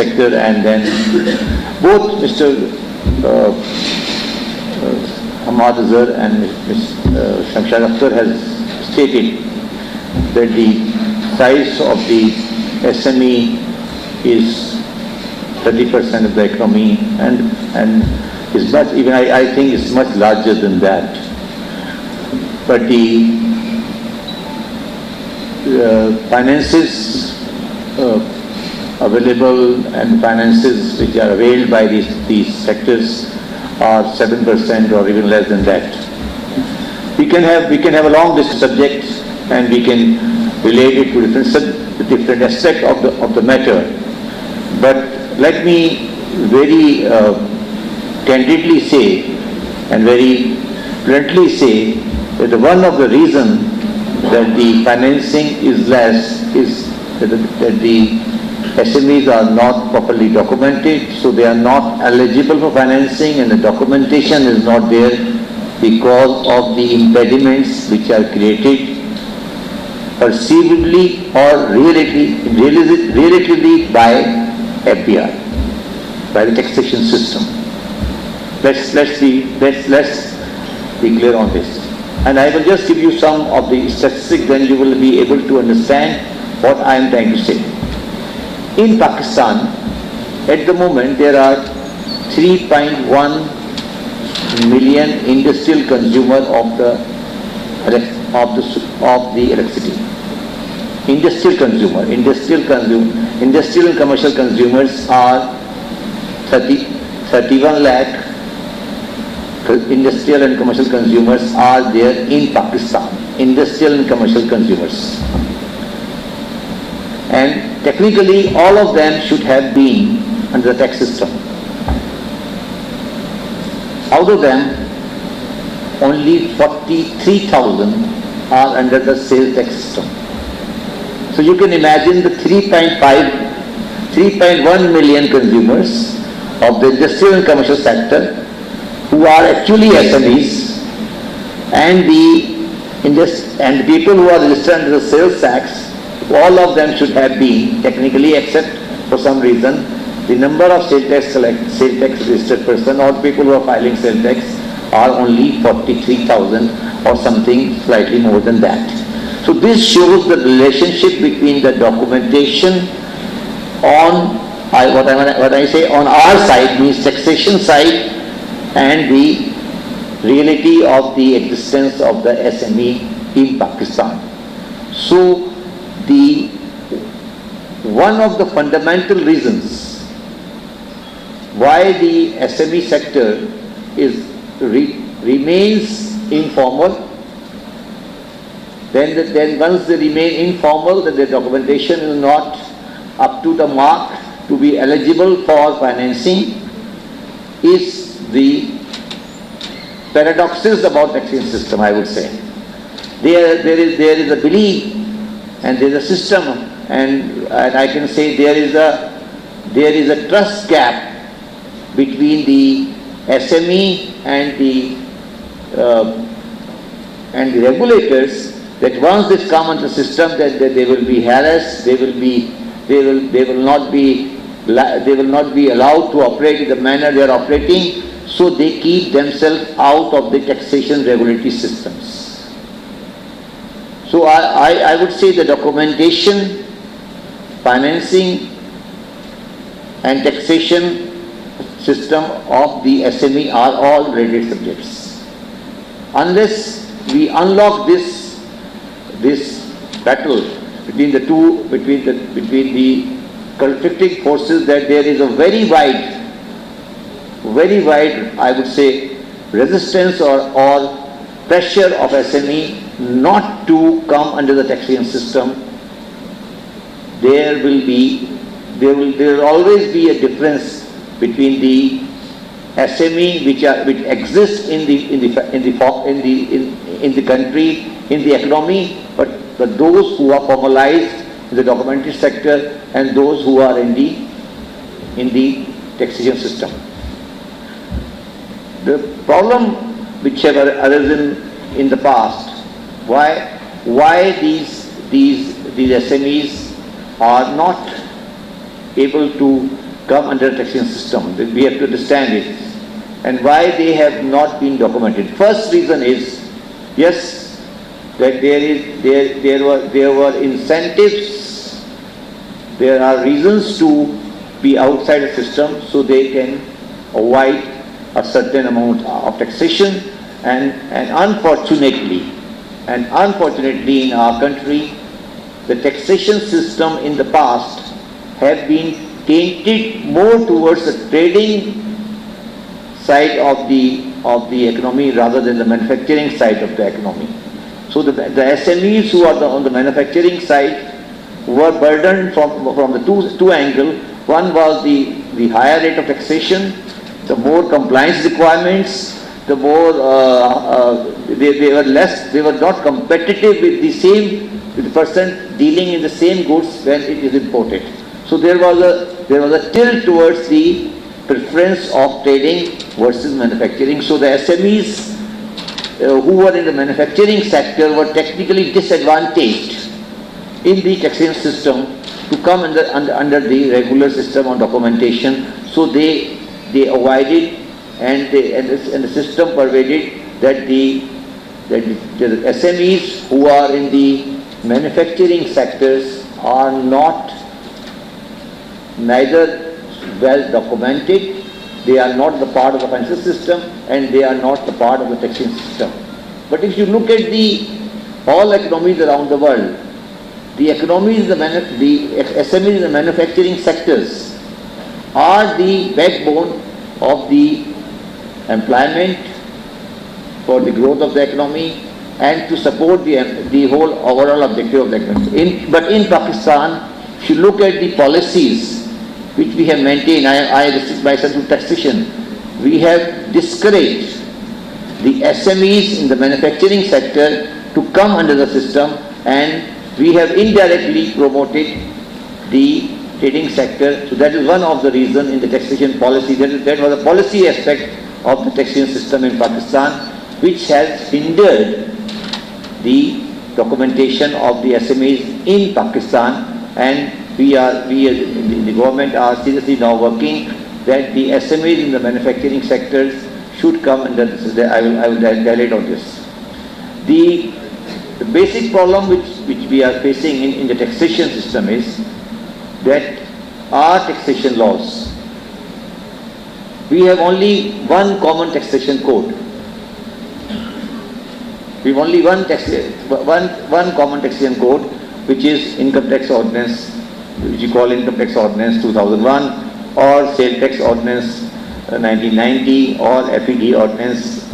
sector, and then both Mr. Hamad Azhar and Ms. Shamshad Akhtar has stated that the size of the SME is 30% of the economy, and is much, even I think it's much larger than that. But the finances available and finances which are availed by these sectors are 7% or even less than that. We can have a long list of subjects, and we can relate it to different aspects of the matter. But let me very candidly say and very bluntly say that one of the reasons that the financing is less is that the SMEs are not properly documented, so they are not eligible for financing, and the documentation is not there because of the impediments which are created perceivably or relatively by FDR, by the taxation system. Let's be clear on this. And I will just give you some of the statistics, then you will be able to understand what I am trying to say. In Pakistan, at the moment, there are 3.1 million industrial consumers of the electricity. Industrial and commercial consumers are 31 lakh. Industrial and commercial consumers are there in Pakistan. Industrial and commercial consumers. And technically, all of them should have been under the tax system. Out of them, only 43,000 are under the sales tax system. So you can imagine the 3.1 million consumers of the industrial and commercial sector who are actually SMEs, and the people who are registered under the sales tax, all of them should have been technically, except for some reason, the number of sales tax registered person or people who are filing sales tax are only 43,000 or something slightly more than that. So this shows the relationship between the documentation on what I say on our side, means taxation side, and the reality of the existence of the SME in Pakistan. So one of the fundamental reasons why the SME sector remains informal, then once they remain informal, that the documentation is not up to the mark to be eligible for financing, is the paradoxes about taxation system, I would say. There is a belief and there is a system, and I can say there is a trust gap between the SME and the regulators, that once they come into the system, that they will be harassed, they will not be allowed to operate in the manner they are operating, so they keep themselves out of the taxation regulatory systems. So I would say the documentation, financing and taxation system of the SME are all related subjects. Unless we unlock this battle between the conflicting forces, that there is a very wide, I would say, resistance or pressure of SME not to come under the taxation system, there will always be a difference between the SME which exists in the country, in the economy, but those who are formalized in the documentary sector and those who are in the taxation system. The problem which have arisen in the past, why these SMEs are not able to come under the taxation system. We have to understand it. And why they have not been documented. First reason is, yes, that there were incentives, there are reasons to be outside the system so they can avoid a certain amount of taxation, and unfortunately in our country, the taxation system in the past have been tainted more towards the trading side of the economy rather than the manufacturing side of the economy. So the SMEs who are on the manufacturing side were burdened from the two angles. One was the higher rate of taxation, the more compliance requirements, the more they were not competitive with the person dealing in the same goods when it is imported. So there was a tilt towards the preference of trading versus manufacturing. So the SMEs who were in the manufacturing sector were technically disadvantaged in the taxation system to come under the regular system on documentation. So they avoided, and the system pervaded that the SMEs who are in the manufacturing sectors are neither well documented, they are not the part of the financial system, and they are not the part of the taxation system. But if you look at all economies around the world, the SMEs in the manufacturing sectors are the backbone of the employment for the growth of the economy and to support the whole overall objective of the economy. But in Pakistan, if you look at the policies which we have maintained, I restrict myself to taxation, we have discouraged the SMEs in the manufacturing sector to come under the system, and we have indirectly promoted the trading sector. So that is one of the reasons in the taxation policy. That was a policy aspect of the taxation system in Pakistan, which has hindered the documentation of the SMEs in Pakistan, and we as the government are seriously now working that the SMEs in the manufacturing sectors should come under this. I will dilate on this. The basic problem which we are facing in the taxation system is that our taxation laws, we have only one common taxation code. We have only one common taxation code, which is Income Tax Ordinance, which you call Income Tax Ordinance 2001, or Sale Tax Ordinance 1990, or FED Ordinance.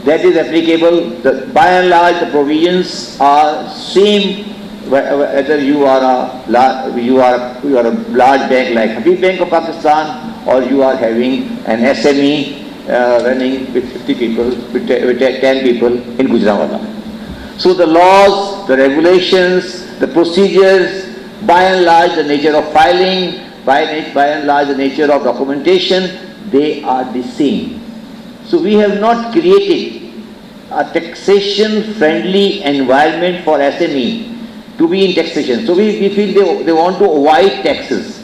That is applicable. By and large, the provisions are same, whether you are a large bank like Habib Bank of Pakistan, or you are having an SME running with 50 people, with 10 people in Gujranwala. So the laws, the regulations, the procedures, by and large the nature of filing, by and large the nature of documentation, they are the same. So we have not created a taxation friendly environment for SME to be in taxation. So we feel they want to avoid taxes.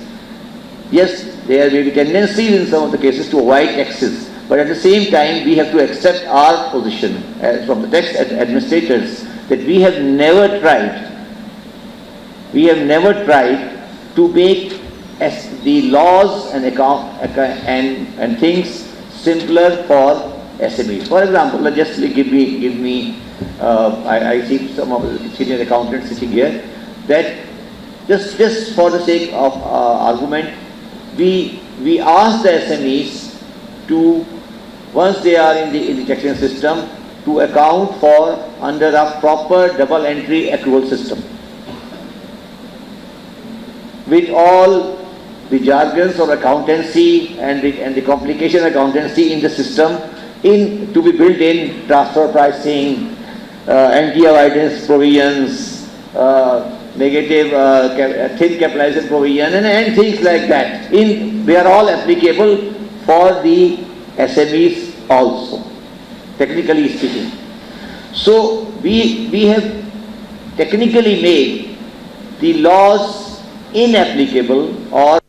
Yes, there may be tendencies in some of the cases to avoid taxes, but at the same time we have to accept our position from the tax administrators that we have never tried to make the laws and things simpler for SMEs. For example, just give me I see some of the senior accountants sitting here, that just for the sake of argument, we ask the SMEs to, once they are in the taxation system, to account for under a proper double entry accrual system, with all the jargons of accountancy and the complication of accountancy in the system, to be built in transfer pricing, anti-avoidance provisions, negative thin capitalization provision, and things like that. They are all applicable for the SMEs also, technically speaking. So we have technically made the laws inapplicable or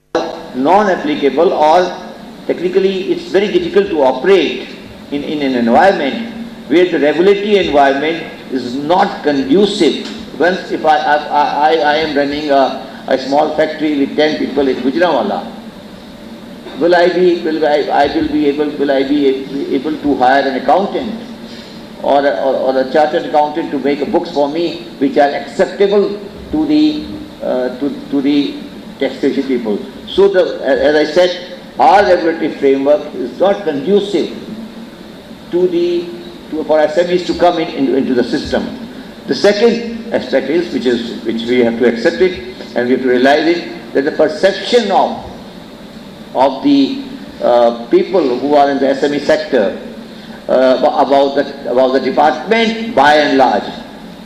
non-applicable, or technically it's very difficult to operate in an environment where the regulatory environment is not conducive. Once if I am running a small factory with 10 people in Gujranwala, will I be able to hire an accountant or a chartered accountant to make books for me which are acceptable to the taxation people? So as I said, our regulatory framework is not conducive for SMEs to come into the system. The second aspect is, which we have to accept it and we have to realize it, that the perception of the people who are in the SME sector about the department by and large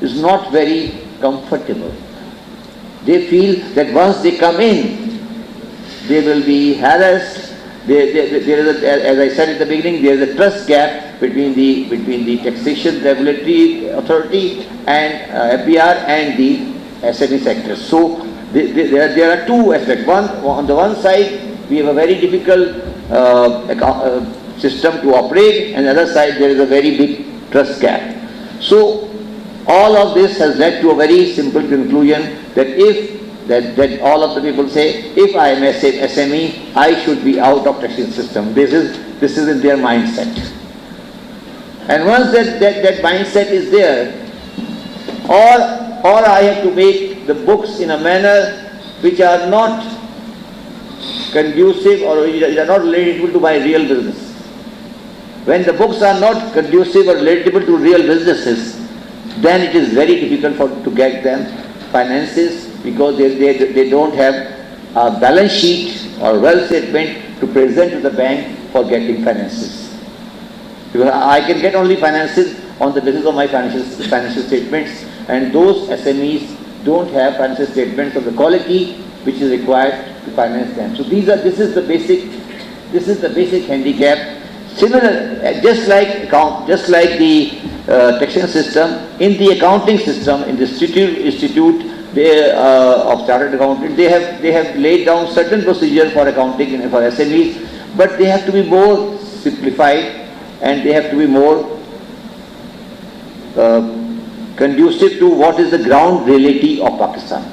is not very comfortable. They feel that once they come in, they will be harassed. There is as I said at the beginning, there is a trust gap between the taxation regulatory authority and FBR and the SME sector. So there are two aspects. One, on the one side, we have a very difficult system to operate, and on the other side there is a very big trust gap. So all of this has led to a very simple conclusion that that all of the people say, if I am SME, I should be out of taxation system. This is in their mindset. And once that mindset is there, or I have to make the books in a manner which are not conducive or are not relatable to my real business. When the books are not conducive or relatable to real businesses, then it is very difficult to get them finances, because they don't have a balance sheet or wealth statement to present to the bank for getting finances. Because I can get only finances on the basis of my financial statements, and those SMEs don't have financial statements of the quality which is required to finance them. So this is the basic handicap. Similar, just like the taxation system, in the accounting system, in the institute of chartered accountant, they have laid down certain procedures for accounting and for SMEs, but they have to be more simplified and they have to be more conducive to what is the ground reality of Pakistan.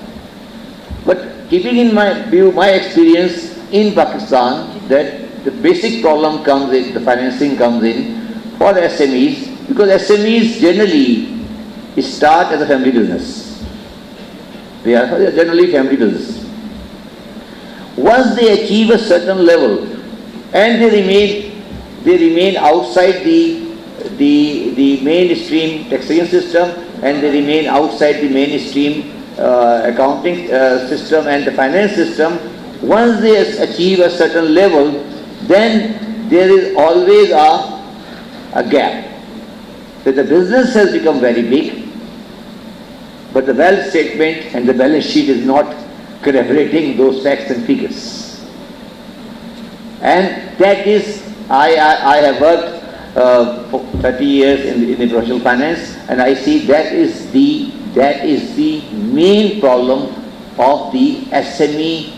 But keeping in my view, my experience in Pakistan, that the basic problem comes in, the financing comes in for SMEs, because SMEs generally start as a family business. They are generally family business. Once they achieve a certain level and they remain outside the mainstream taxation system, and they remain outside the mainstream accounting system and the finance system, once they achieve a certain level, then there is always a gap. That the business has become very big, but the wealth statement and the balance sheet is not corroborating those facts and figures. And that is, I have worked for 30 years in the professional finance, and I see that is the main problem of the SME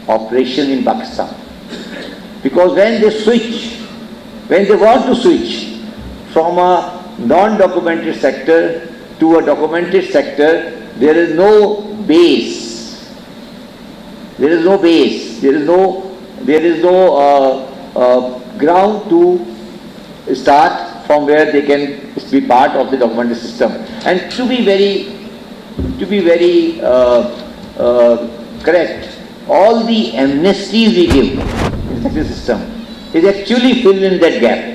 operation in Pakistan. Because when they want to switch from a non-documented sector to a documented sector, there is no base. There is no ground to start from where they can be part of the documented system. And to be very correct, all the amnesties we give in the taxation system is actually fill in that gap.